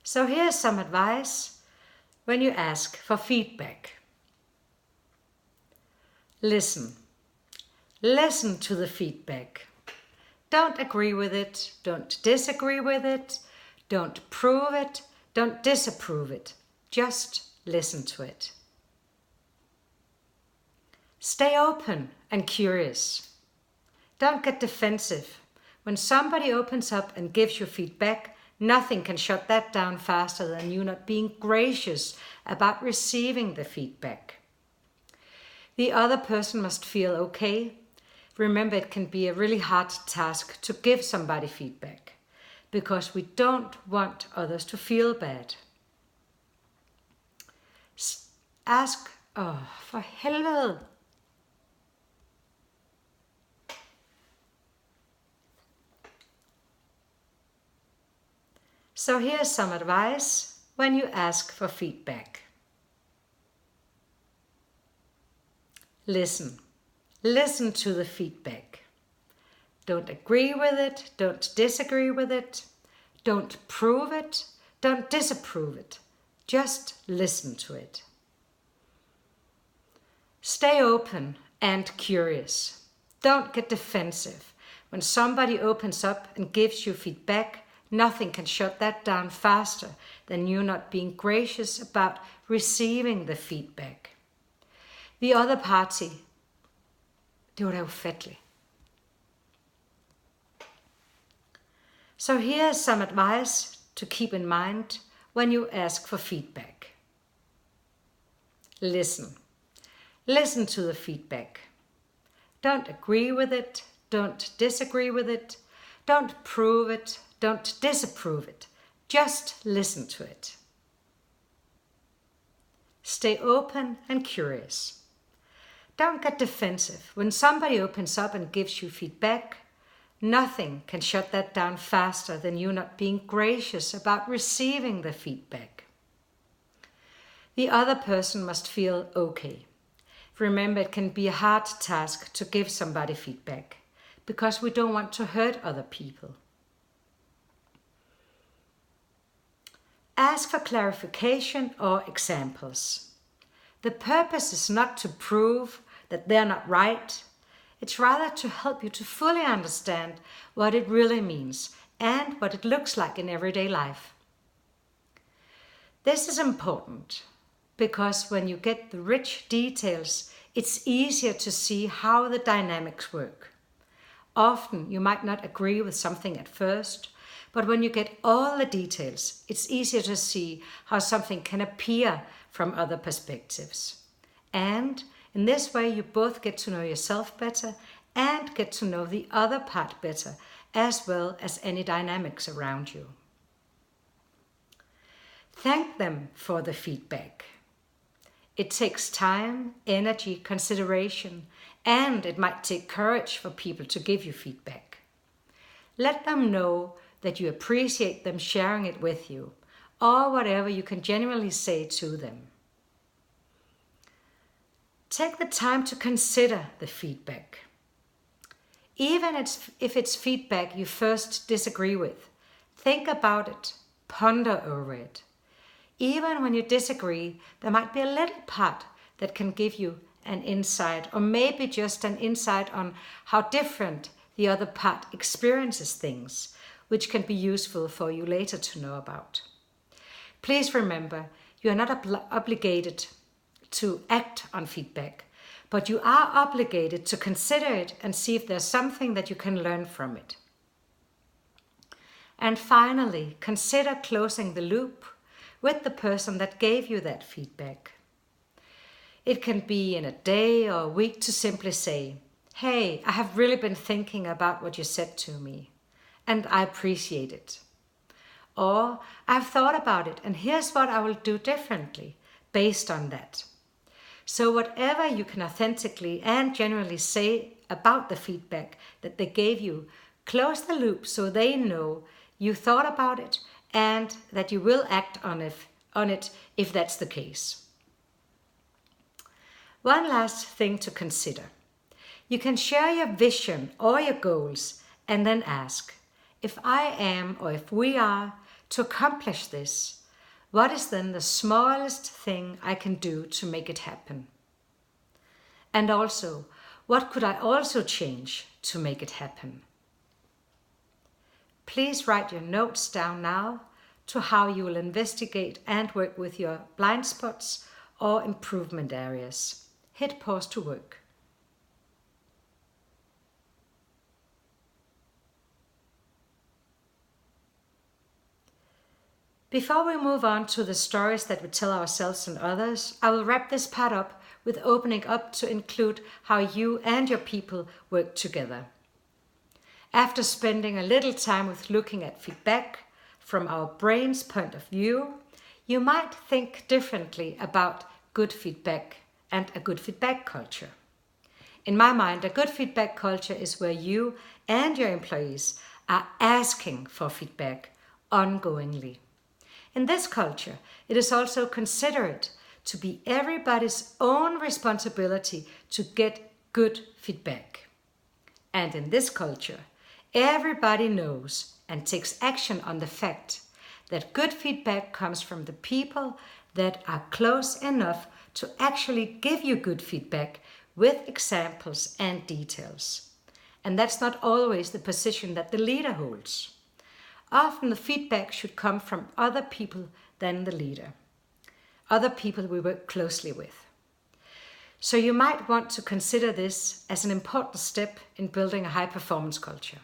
So here's some advice when you ask for feedback. Listen. Listen to the feedback. Don't agree with it. Don't disagree with it. Don't prove it. Don't disapprove it. Just listen to it. Stay open and curious. Don't get defensive. When somebody opens up and gives you feedback, nothing can shut that down faster than you not being gracious about receiving the feedback. The other person must feel okay. Remember, it can be a really hard task to give somebody feedback because we don't want others to feel bad. Ask, for helvede. So here's some advice when you ask for feedback. Listen. Listen to the feedback. Don't agree with it. Don't disagree with it. Don't prove it. Don't disapprove it. Just listen to it. Stay open and curious. Don't get defensive. When somebody opens up and gives you feedback, nothing can shut that down faster than you not being gracious about receiving the feedback. The other party, det var da ufatteligt. So here's some advice to keep in mind when you ask for feedback. Listen. Listen to the feedback. Don't agree with it. Don't disagree with it. Don't prove it. Don't disapprove it. Just listen to it. Stay open and curious. Don't get defensive. When somebody opens up and gives you feedback, nothing can shut that down faster than you not being gracious about receiving the feedback. The other person must feel okay. Remember, it can be a hard task to give somebody feedback because we don't want to hurt other people. Ask for clarification or examples. The purpose is not to prove that they're not right. It's rather to help you to fully understand what it really means and what it looks like in everyday life. This is important because when you get the rich details, it's easier to see how the dynamics work. Often you might not agree with something at first, but when you get all the details, it's easier to see how something can appear from other perspectives. And in this way, you both get to know yourself better and get to know the other part better, as well as any dynamics around you. Thank them for the feedback. It takes time, energy, consideration, and it might take courage for people to give you feedback. Let them know that you appreciate them sharing it with you, or whatever you can genuinely say to them. Take the time to consider the feedback. Even if it's feedback you first disagree with, think about it, ponder over it. Even when you disagree, there might be a little part that can give you an insight, or maybe just an insight on how different the other part experiences things, which can be useful for you later to know about. Please remember, you are not obligated to act on feedback, but you are obligated to consider it and see if there's something that you can learn from it. And finally, consider closing the loop with the person that gave you that feedback. It can be in a day or a week to simply say, "Hey, I have really been thinking about what you said to me, and I appreciate it." Or, "I've thought about it, and here's what I will do differently based on that." So whatever you can authentically and genuinely say about the feedback that they gave you, close the loop so they know you thought about it and that you will act on it if that's the case. One last thing to consider. You can share your vision or your goals and then ask, if I am or if we are To accomplish this, what is then the smallest thing I can do to make it happen? And also, what could I also change to make it happen? Please write your notes down now to how you will investigate and work with your blind spots or improvement areas. Hit pause to work. Before we move on to the stories that we tell ourselves and others, I will wrap this part up with opening up to include how you and your people work together. After spending a little time with looking at feedback from our brain's point of view, you might think differently about good feedback and a good feedback culture. In my mind, a good feedback culture is where you and your employees are asking for feedback ongoingly. In this culture, it is also considered to be everybody's own responsibility to get good feedback. And in this culture, everybody knows and takes action on the fact that good feedback comes from the people that are close enough to actually give you good feedback with examples and details. And that's not always the position that the leader holds. Often the feedback should come from other people than the leader, other people we work closely with. So you might want to consider this as an important step in building a high-performance culture.